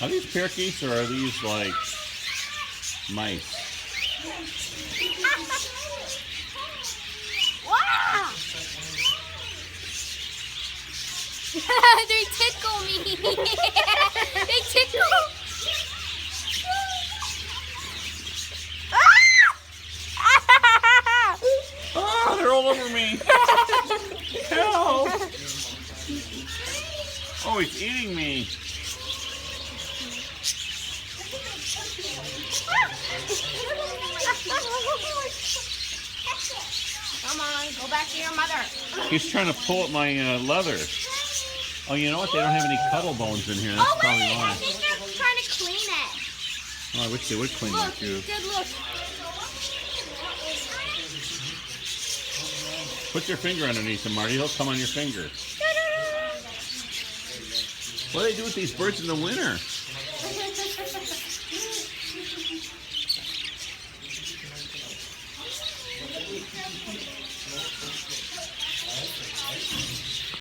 Are these parakeets or are these like mice? Wow! They tickle me. They tickle. Oh, they're all over me. Help! Oh, he's eating me. Come on, go back to your mother. He's trying to pull at my leather. Oh, you know what? They don't have any cuddle bones in here. That's Oh probably wait, I why. think they're trying to clean it. Oh, I wish they would clean Look, that too. good look. Put your finger underneath him, Marty. He'll come on your finger. What do they do with these birds in the winter?